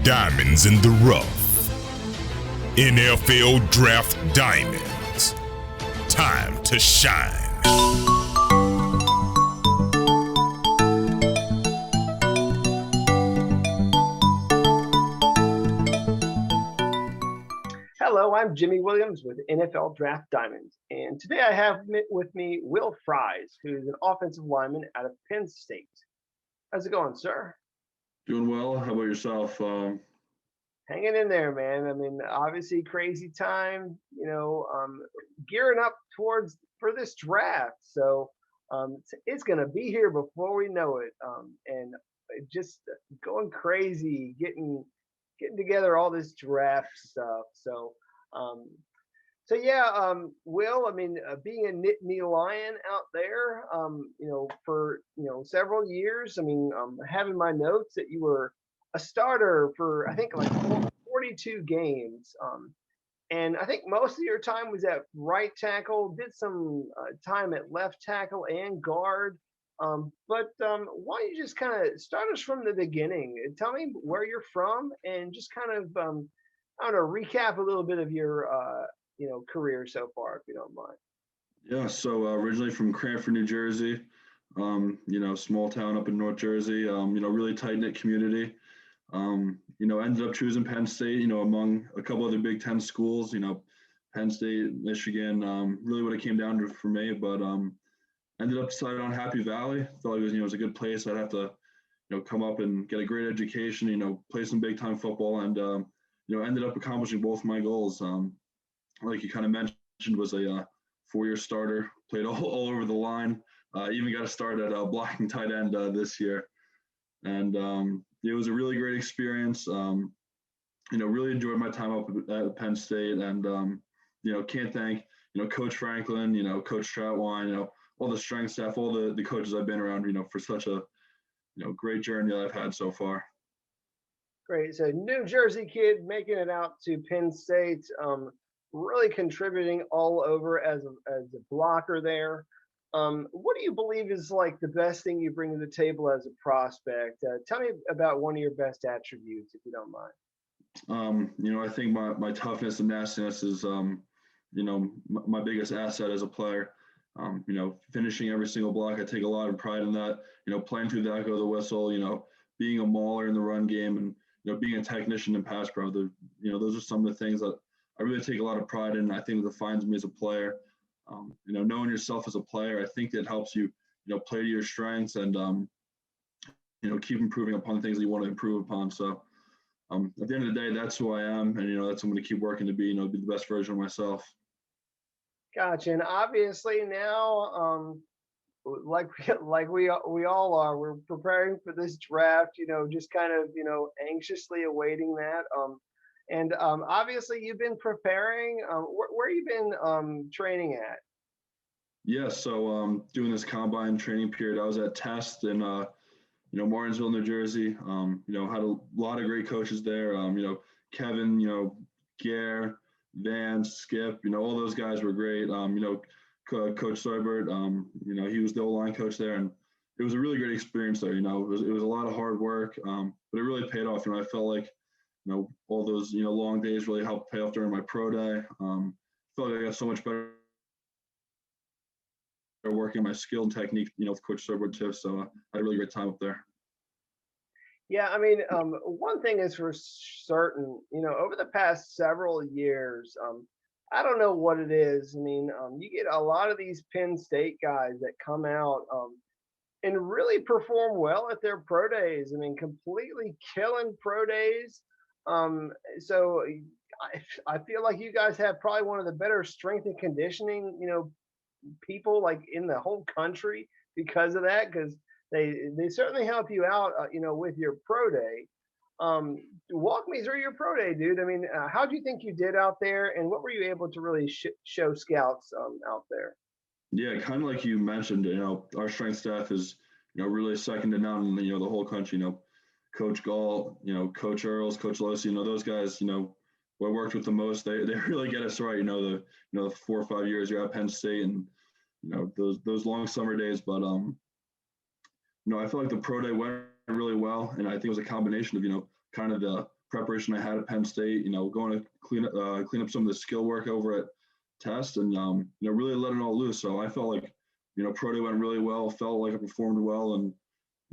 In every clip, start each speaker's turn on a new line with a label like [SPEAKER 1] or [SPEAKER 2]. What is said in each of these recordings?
[SPEAKER 1] Diamonds in the rough. NFL Draft Diamonds. Time to shine.
[SPEAKER 2] Hello, I'm Jimmy Williams with NFL Draft Diamonds, and today I have with me Will Fries, who's an offensive lineman out of Penn State. How's it going, sir?
[SPEAKER 3] Doing well. How about yourself?
[SPEAKER 2] Hanging in there, man. I mean, obviously crazy time, gearing up for this draft. So it's going to be here before we know it. And just going crazy, getting together all this draft stuff. Will, I mean, being a Nittany Lion out there, for several years. I mean, having my notes that you were a starter for I think like 42 games, and I think most of your time was at right tackle. Did some time at left tackle and guard. But why don't you just kind of start us from the beginning? Tell me where you're from, and just kind of I don't know, recap a little bit of your career so far, if you don't mind.
[SPEAKER 3] Yeah, so originally from Cranford, New Jersey, small town up in North Jersey, really tight-knit community. Ended up choosing Penn State, among a couple other Big Ten schools, Penn State, Michigan, really what it came down to for me, but ended up deciding on Happy Valley. Thought it was a good place. I'd have to, come up and get a great education, play some big-time football, and, ended up accomplishing both my goals. Like you kind of mentioned, was a four-year starter, played all over the line, even got a start at blocking tight end this year. And it was a really great experience. Really enjoyed my time up at Penn State, and, can't thank, Coach Franklin, Coach Troutwine, all the strength staff, all the coaches I've been around, for such a, great journey that I've had so far.
[SPEAKER 2] Great. So New Jersey kid making it out to Penn State, really contributing all over as a blocker there. What do you believe is like the best thing you bring to the table as a prospect? Tell me about one of your best attributes, if you don't mind.
[SPEAKER 3] I think my toughness and nastiness is, my biggest asset as a player. Finishing every single block, I take a lot of pride in that. Playing through the echo of the whistle, being a mauler in the run game, and being a technician in pass pro. Those are some of the things that I really take a lot of pride in. I think it defines me as a player. Knowing yourself as a player, I think that helps you, play to your strengths and, keep improving upon the things that you want to improve upon. So at the end of the day, that's who I am. And, that's what I'm going to keep working to be the best version of myself.
[SPEAKER 2] Gotcha. And obviously now, like we all are, we're preparing for this draft, just kind of, anxiously awaiting that. And obviously you've been preparing. Where you been training at?
[SPEAKER 3] Yeah, so doing this combine training period, I was at Test in Martinsville, New Jersey. Had a lot of great coaches there. Kevin, Gare, Vance, Skip, all those guys were great. Coach Seibert, he was the O-line coach there, and it was a really great experience there. It was a lot of hard work, but it really paid off. I felt like all those, long days really helped pay off during my pro day. Felt like I got so much better working my skill and technique, with Coach Seibert too. So I had a really great time up there.
[SPEAKER 2] Yeah, I mean, one thing is for certain, over the past several years, I don't know what it is. I mean, you get a lot of these Penn State guys that come out and really perform well at their pro days. I mean, completely killing pro days. So I feel like you guys have probably one of the better strength and conditioning, people like in the whole country because of that, because they certainly help you out, with your pro day. Walk me through your pro day, dude. I mean, how do you think you did out there, and what were you able to really show scouts out there?
[SPEAKER 3] Yeah, kind of like you mentioned, our strength staff is, really second to none in, the whole country. Coach Gall, Coach Earls, Coach Losi, those guys, who I worked with the most, they really get us right. The 4 or 5 years you're at Penn State, and those long summer days. But I feel like the pro day went really well, and I think it was a combination of kind of the preparation I had at Penn State. Going to clean up some of the skill work over at Test, and really let it all loose. So I felt like pro day went really well. Felt like I performed well, and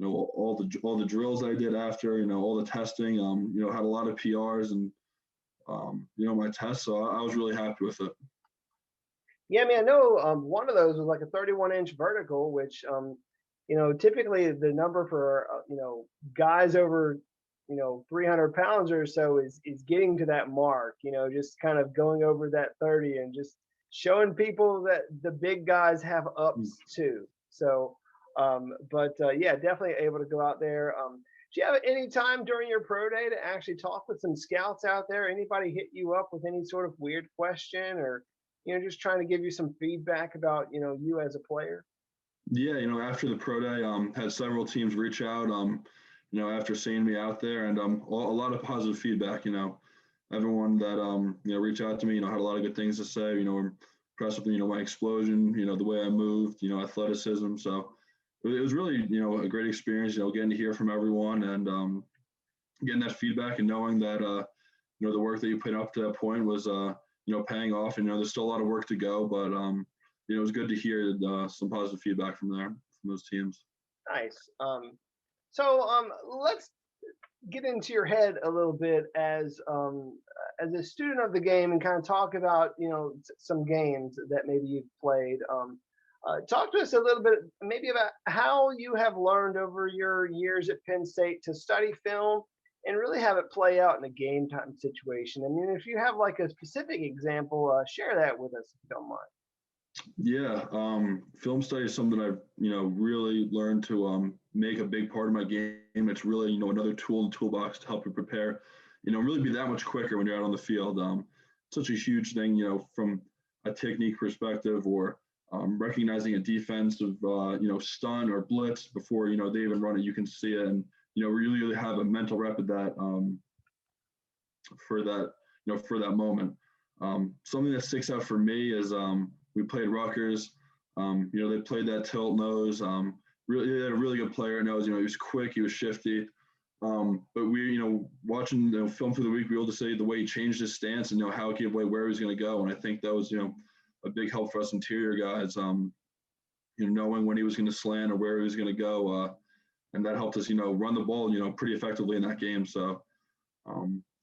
[SPEAKER 3] all the drills I did after, all the testing. Had a lot of PRs and my tests. So I was really happy with it.
[SPEAKER 2] Yeah, I mean, I know one of those was like a 31-inch vertical, which typically the number for guys over 300 pounds or so is getting to that mark. Just kind of going over that 30 and just showing people that the big guys have ups too. So, yeah, definitely able to go out there. Do you have any time during your pro day to actually talk with some scouts out there? Anybody hit you up with any sort of weird question, or just trying to give you some feedback about you as a player?
[SPEAKER 3] Yeah, after the pro day, had several teams reach out, after seeing me out there, and a lot of positive feedback. Everyone that reached out to me, had a lot of good things to say. Impressed with my explosion, the way I moved, athleticism. So it was really a great experience. Getting to hear from everyone and getting that feedback and knowing that the work that you put up to that point was paying off. And there's still a lot of work to go, but it was good to hear some positive feedback from those teams.
[SPEAKER 2] Nice. Let's get into your head a little bit as a student of the game and kind of talk about some games that maybe you've played. Talk to us a little bit maybe about how you have learned over your years at Penn State to study film and really have it play out in a game time situation. I mean, if you have like a specific example, share that with us if you don't mind.
[SPEAKER 3] Yeah, film study is something I've really learned to make a big part of my game. It's really another tool in the toolbox to help you prepare. Really be that much quicker when you're out on the field. Such a huge thing, from a technique perspective, or recognizing a defensive stun or blitz before they even run it. You can see it, and really have a mental rep at that for that moment. Something that sticks out for me is we played Rutgers. They played that tilt nose. Really, they had a really good player. Nose. He was quick. He was shifty. But we, watching film through the week, we were able to say the way he changed his stance and how he gave away where he was going to go. And I think that was a big help for us interior guys. Knowing when he was going to slant or where he was going to go, and that helped us run the ball pretty effectively in that game. So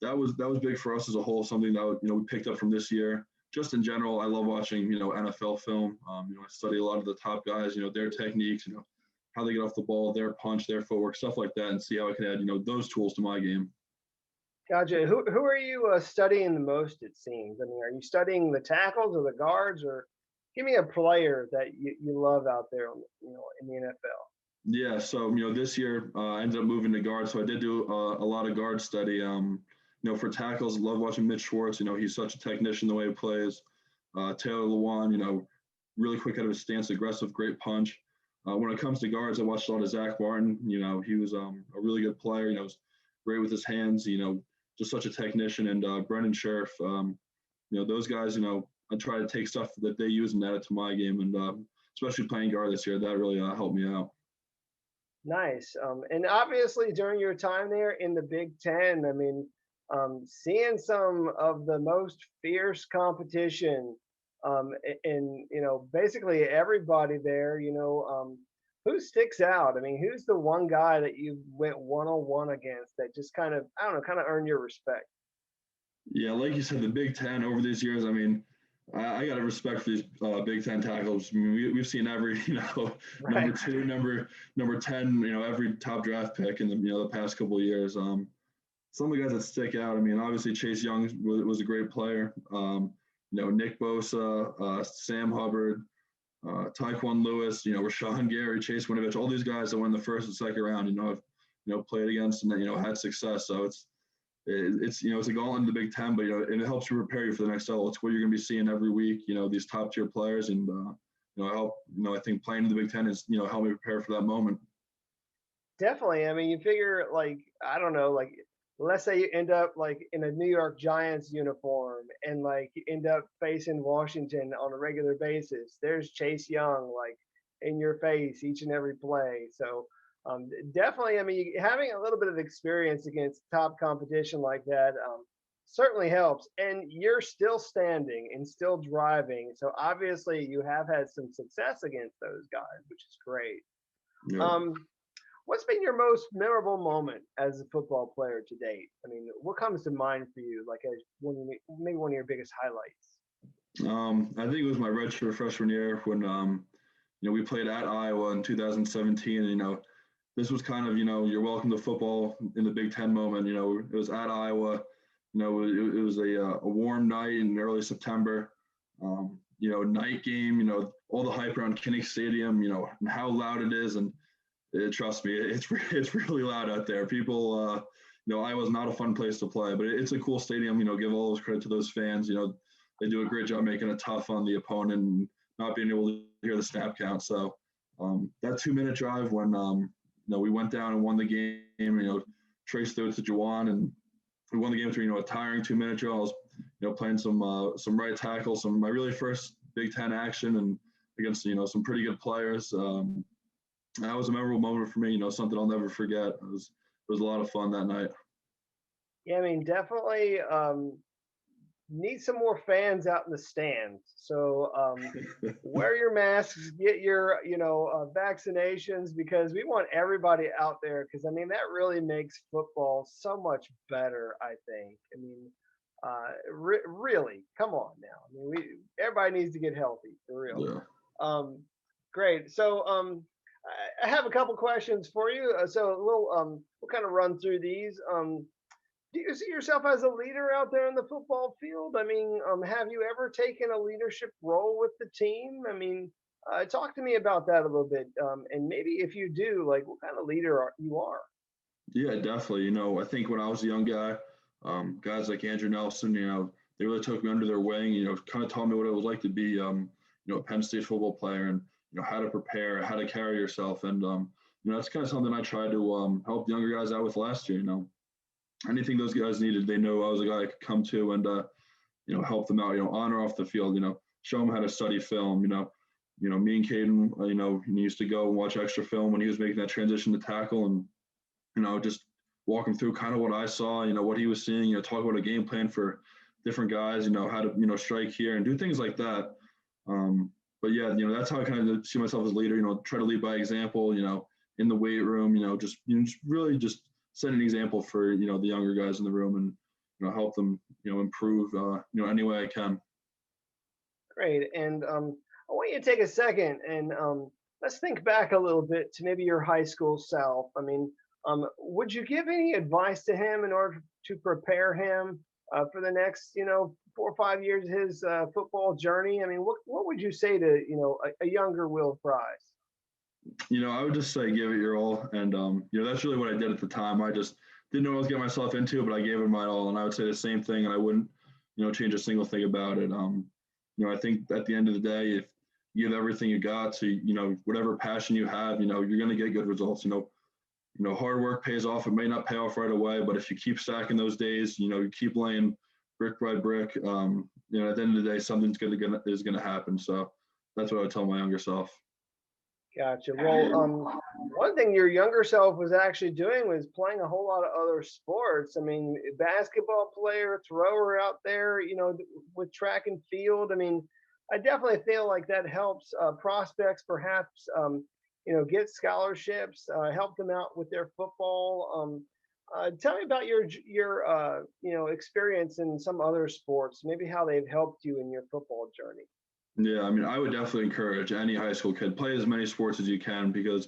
[SPEAKER 3] that was big for us as a whole. Something that we picked up from this year. Just in general, I love watching, NFL film. I study a lot of the top guys, their techniques, how they get off the ball, their punch, their footwork, stuff like that, and see how I can add, those tools to my game.
[SPEAKER 2] Gotcha. Who are you studying the most, it seems? I mean, are you studying the tackles or the guards, or give me a player that you love out there, in the NFL?
[SPEAKER 3] Yeah, so, this year I ended up moving to guard, so I did do a lot of guard study. For tackles, love watching Mitch Schwartz. He's such a technician the way he plays. Taylor Lewan, really quick out of his stance, aggressive, great punch. When it comes to guards, I watched a lot of Zach Martin. He was a really good player. Was great with his hands. Just such a technician. And Brendan Sheriff. Those guys. I try to take stuff that they use and add it to my game. And especially playing guard this year, that really helped me out.
[SPEAKER 2] Nice. And obviously during your time there in the Big Ten, I mean, seeing some of the most fierce competition, and basically everybody there, who sticks out? I mean, who's the one guy that you went one-on-one against that just kind of, I don't know, kind of earned your respect?
[SPEAKER 3] Yeah, like you said, the Big Ten over these years, I mean, I got to respect for these Big Ten tackles. I mean, we've seen every,
[SPEAKER 2] Right.
[SPEAKER 3] number 2, number 10, every top draft pick in the past couple of years. Some of the guys that stick out, I mean, obviously Chase Young was a great player. Nick Bosa, Sam Hubbard, Tyquan Lewis, Rashawn Gary, Chase Winovich, all these guys that went in the first and second round, have played against and had success. So it's a gauntlet in the Big Ten, but and it helps you prepare you for the next level. It's what you're going to be seeing every week. These top tier players, and I think playing in the Big Ten is help me prepare for that moment.
[SPEAKER 2] Definitely. I mean, you figure I don't know, let's say you end up in a New York Giants uniform and you end up facing Washington on a regular basis. There's Chase Young in your face each and every play. So Definitely. I mean, having a little bit of experience against top competition like that certainly helps. And you're still standing and still driving, so obviously you have had some success against those guys, which is great.
[SPEAKER 3] Yeah.
[SPEAKER 2] What's been your most memorable moment as a football player to date? I mean, what comes to mind for you, like as maybe one of your biggest highlights?
[SPEAKER 3] I think it was my redshirt freshman year when we played at Iowa in 2017. And, this was kind of you're welcome to football in the Big Ten moment. It was at Iowa. It was a warm night in early September. Night game. All the hype around Kinnick Stadium. And how loud it is, and trust me, it's really loud out there. People, Iowa's not a fun place to play, but it's a cool stadium. Give all those credit to those fans. They do a great job making it tough on the opponent and not being able to hear the snap count. So that 2-minute drive when we went down and won the game. Trace threw it to Juwan, and we won the game through a tiring 2-minute drill. I was playing some right tackle, my really first Big Ten action, and against some pretty good players. That was a memorable moment for me. Something I'll never forget. It was a lot of fun that night.
[SPEAKER 2] Yeah, I mean, definitely need some more fans out in the stands. So wear your masks, get your vaccinations, because we want everybody out there. Because I mean, that really makes football so much better. I think. I mean, really, come on now. I mean, everybody needs to get healthy for real.
[SPEAKER 3] Yeah.
[SPEAKER 2] Great. So I have a couple questions for you. So we'll kind of run through these. Do you see yourself as a leader out there in the football field? I mean, have you ever taken a leadership role with the team? I mean, talk to me about that a little bit. And maybe if you do, like, what kind of leader you are?
[SPEAKER 3] Yeah, definitely. I think when I was a young guy, guys like Andrew Nelson, they really took me under their wing. Kind of taught me what it was like to be, a Penn State football player, and how to prepare, how to carry yourself, and that's kind of something I tried to help younger guys out with last year. Anything those guys needed, they know I was a guy I could come to and help them out. On or off the field. Show them how to study film. Me and Caden, he used to go and watch extra film when he was making that transition to tackle, and just walk him through kind of what I saw. What he was seeing. Talk about a game plan for different guys. How to strike here and do things like that. But yeah, that's how I kind of see myself as a leader. Try to lead by example. In the weight room. Just really just set an example for the younger guys in the room, and help them improve any way I can.
[SPEAKER 2] Great. And I want you to take a second and let's think back a little bit to maybe your high school self. I mean, would you give any advice to him in order to prepare him for the next 4 or 5 years of his football journey? I mean, what would you say to a younger Will Fries?
[SPEAKER 3] I would just say give it your all, and that's really what I did at the time. I just didn't know what I was getting myself into, but I gave it my all, and I would say the same thing, and I wouldn't change a single thing about it. I think at the end of the day, if you give everything you got to whatever passion you have, you're going to get good results. Hard work pays off. It may not pay off right away, but if you keep stacking those days, you keep laying brick by brick, at the end of the day, something's going to happen. So that's what I would tell my younger self.
[SPEAKER 2] Gotcha. Well, one thing your younger self was actually doing was playing a whole lot of other sports. I mean, basketball player, thrower out there, with track and field. I mean, I definitely feel like that helps prospects perhaps, get scholarships, help them out with their football. Tell me about your experience in some other sports, maybe how they've helped you in your football journey.
[SPEAKER 3] Yeah, I mean, I would definitely encourage any high school kid, play as many sports as you can, because,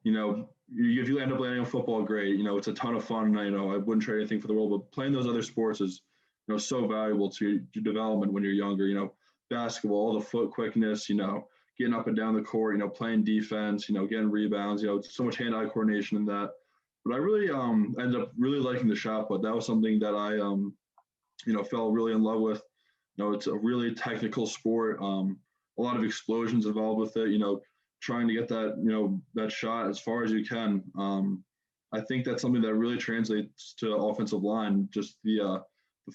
[SPEAKER 3] if you end up landing on football, great. It's a ton of fun. I wouldn't trade anything for the world, but playing those other sports is, so valuable to your development when you're younger. Basketball, all the foot quickness, getting up and down the court, playing defense, getting rebounds, so much hand-eye coordination in that. But I really ended up really liking the shot put. That was something that I, fell really in love with. It's a really technical sport. A lot of explosions involved with it. Trying to get that that shot as far as you can. I think that's something that really translates to offensive line. Just the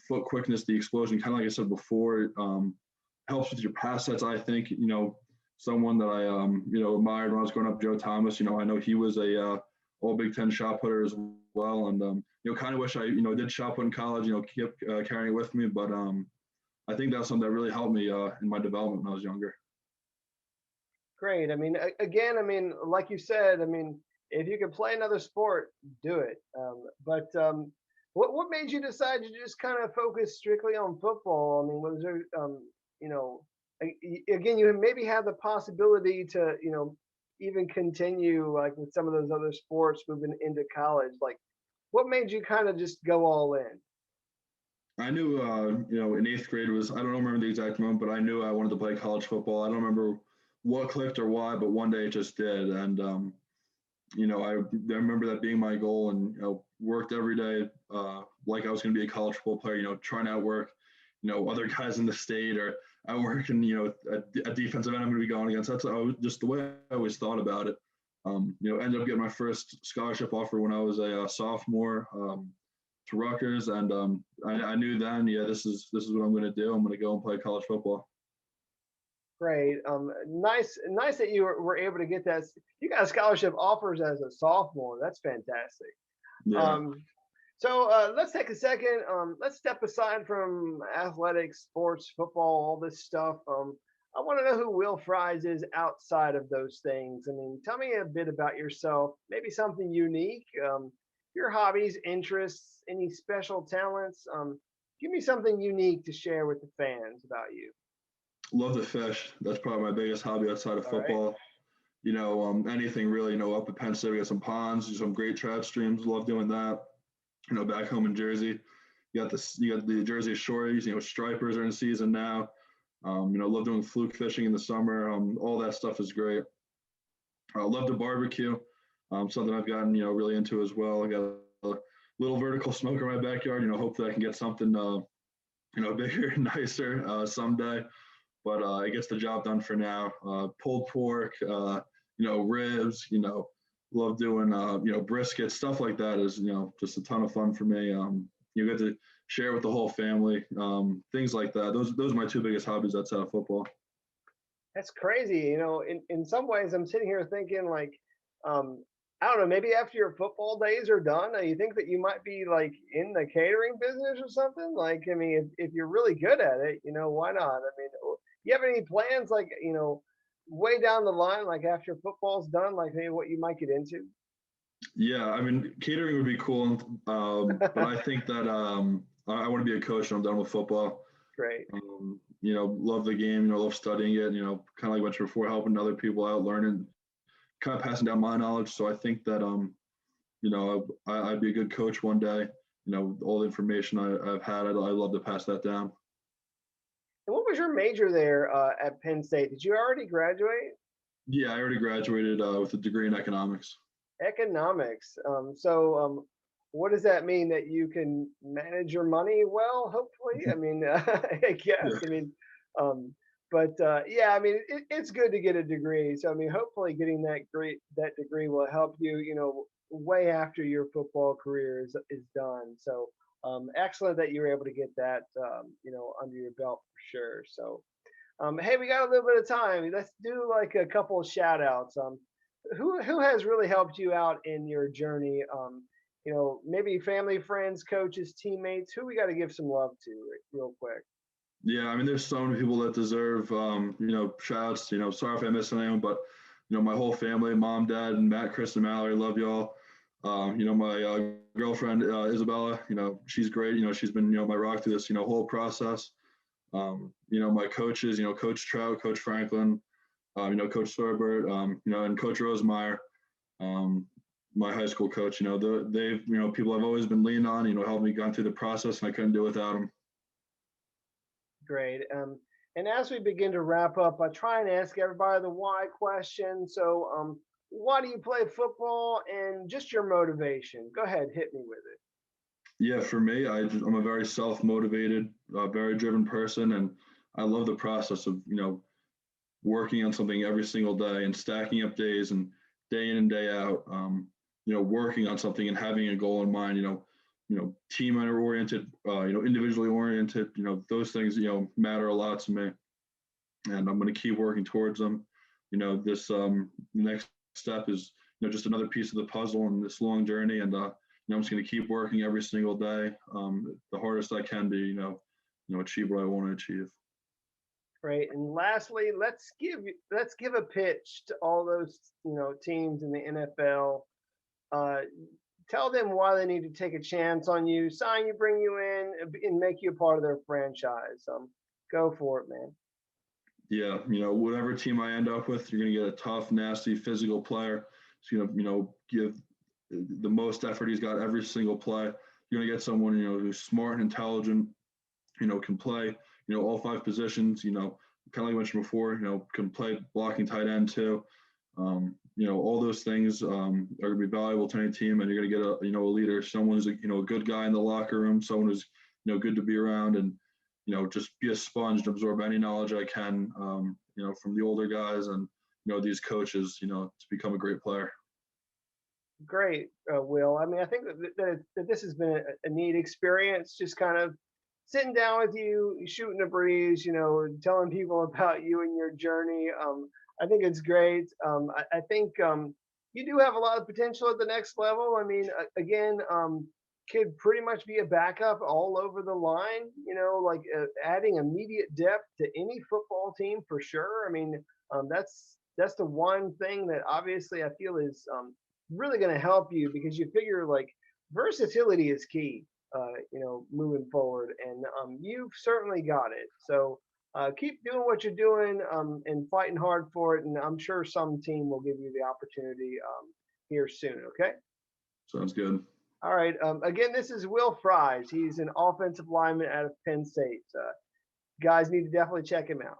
[SPEAKER 3] foot quickness, the explosion. Kind of like I said before, helps with your pass sets. I think someone that I admired when I was growing up, Joe Thomas. I know he was a all Big Ten shot putter as well. And kind of wish I did shot put in college. Kept carrying it with me, but I think that's something that really helped me in my development when I was younger.
[SPEAKER 2] Great. I mean, again, I mean, like you said, I mean, if you could play another sport, do it. But what made you decide to just kind of focus strictly on football? I mean, was there, you know, again, you maybe had the possibility to, even continue like with some of those other sports moving into college. Like, what made you kind of just go all in?
[SPEAKER 3] I knew, in eighth grade I don't remember the exact moment, but I knew I wanted to play college football. I don't remember what clicked or why, but one day it just did. And, I remember that being my goal, and, worked every day like I was going to be a college football player, trying to outwork, other guys in the state, or outworking, a defensive end I'm going to be going against. That's just the way I always thought about it. Ended up getting my first scholarship offer when I was a sophomore. To Rutgers, and I knew then, yeah, this is what I'm going to do. I'm going to go and play college football.
[SPEAKER 2] Great. Nice that you were able to get that. You got scholarship offers as a sophomore. That's fantastic.
[SPEAKER 3] Yeah.
[SPEAKER 2] So let's take a second. Let's step aside from athletics, sports, football, all this stuff. I want to know who Will Fries is outside of those things. I mean, tell me a bit about yourself, maybe something unique. Your hobbies, interests, any special talents. Give me something unique to share with the fans about you.
[SPEAKER 3] Love to fish. That's probably my biggest hobby outside of
[SPEAKER 2] All right.
[SPEAKER 3] football. Anything really, up at Penn State, we got some ponds, some great trout streams. Love doing that. Back home in Jersey, you got the Jersey Shores, stripers are in season now. Love doing fluke fishing in the summer. All that stuff is great. I love to barbecue. Something I've gotten, really into as well. I got a little vertical smoker in my backyard. Hope that I can get something, bigger and nicer someday. But it gets the job done for now. Pulled pork, ribs. Love doing, brisket, stuff like that is, just a ton of fun for me. You get to share with the whole family, things like that. Those are my two biggest hobbies outside of football.
[SPEAKER 2] That's crazy. In some ways, I'm sitting here thinking like, I don't know, maybe after your football days are done, you think that you might be like in the catering business or something? Like, I mean, if you're really good at it, why not? I mean, you have any plans like, way down the line, like after football's done, like maybe what you might get into?
[SPEAKER 3] Yeah, I mean, catering would be cool, but I think that I want to be a coach when I'm done with football.
[SPEAKER 2] Great.
[SPEAKER 3] Love the game, love studying it, kind of like I mentioned before, helping other people out, learning, kind of passing down my knowledge. So I think that, I'd be a good coach one day. All the information I've had, I'd love to pass that down.
[SPEAKER 2] And what was your major there at Penn State? Did you already graduate?
[SPEAKER 3] Yeah, I already graduated with a degree in economics.
[SPEAKER 2] Economics. So what does that mean? That you can manage your money well, hopefully? I mean, I guess.
[SPEAKER 3] Yeah.
[SPEAKER 2] I mean, but yeah, I mean, it's good to get a degree. So I mean, hopefully, getting that degree will help you, way after your football career is done. So excellent that you were able to get that, under your belt for sure. So, hey, we got a little bit of time. Let's do like a couple of shout outs. Who has really helped you out in your journey? Maybe family, friends, coaches, teammates. Who we got to give some love to real quick?
[SPEAKER 3] Yeah, I mean, there's so many people that deserve, shouts. Sorry if I missed anyone, but my whole family, mom, dad, and Matt, Chris, and Mallory, love y'all. My girlfriend Isabella, she's great. She's been my rock through this whole process. My coaches, Coach Trout, Coach Franklin, Coach Sorbert, and Coach Rosemeyer, my high school coach. They've people I've always been leaning on. Helped me gone through the process, and I couldn't do it without them.
[SPEAKER 2] Great. And as we begin to wrap up, I try and ask everybody the why question. So, why do you play football, and just your motivation? Go ahead, hit me with it.
[SPEAKER 3] Yeah, for me, I'm a very self-motivated, very driven person, and I love the process of working on something every single day and stacking up days and day in and day out. Working on something and having a goal in mind. Team oriented, individually oriented. Those things matter a lot to me, and I'm going to keep working towards them. This next step is just another piece of the puzzle in this long journey. And I'm just going to keep working every single day, the hardest I can be, achieve what I want to achieve.
[SPEAKER 2] Great. And lastly, let's give a pitch to all those teams in the NFL. Tell them why they need to take a chance on you, sign you, bring you in, and make you a part of their franchise. Go for it, man.
[SPEAKER 3] Yeah, whatever team I end up with, you're going to get a tough, nasty, physical player. He's going to, give the most effort he's got every single play. You're going to get someone, who's smart and intelligent, can play, all 5 positions, kind of like I mentioned before, can play blocking tight end too. All those things are going to be valuable to any team, and you're going to get a leader, someone who's a good guy in the locker room, someone who's good to be around, and just be a sponge and absorb any knowledge I can, from the older guys and these coaches, to become a great player.
[SPEAKER 2] Great, Will. I mean, I think that this has been a neat experience, just kind of sitting down with you, shooting a breeze, telling people about you and your journey. I think it's great. I think you do have a lot of potential at the next level. I mean, again, could pretty much be a backup all over the line, like adding immediate depth to any football team for sure. I mean, that's the one thing that obviously I feel is really going to help you, because you figure like versatility is key, moving forward, and you've certainly got it. So keep doing what you're doing and fighting hard for it, and I'm sure some team will give you the opportunity here soon. Okay.
[SPEAKER 3] Sounds good.
[SPEAKER 2] All right. Again, this is Will Fries. He's an offensive lineman out of Penn State. Guys need to definitely check him out.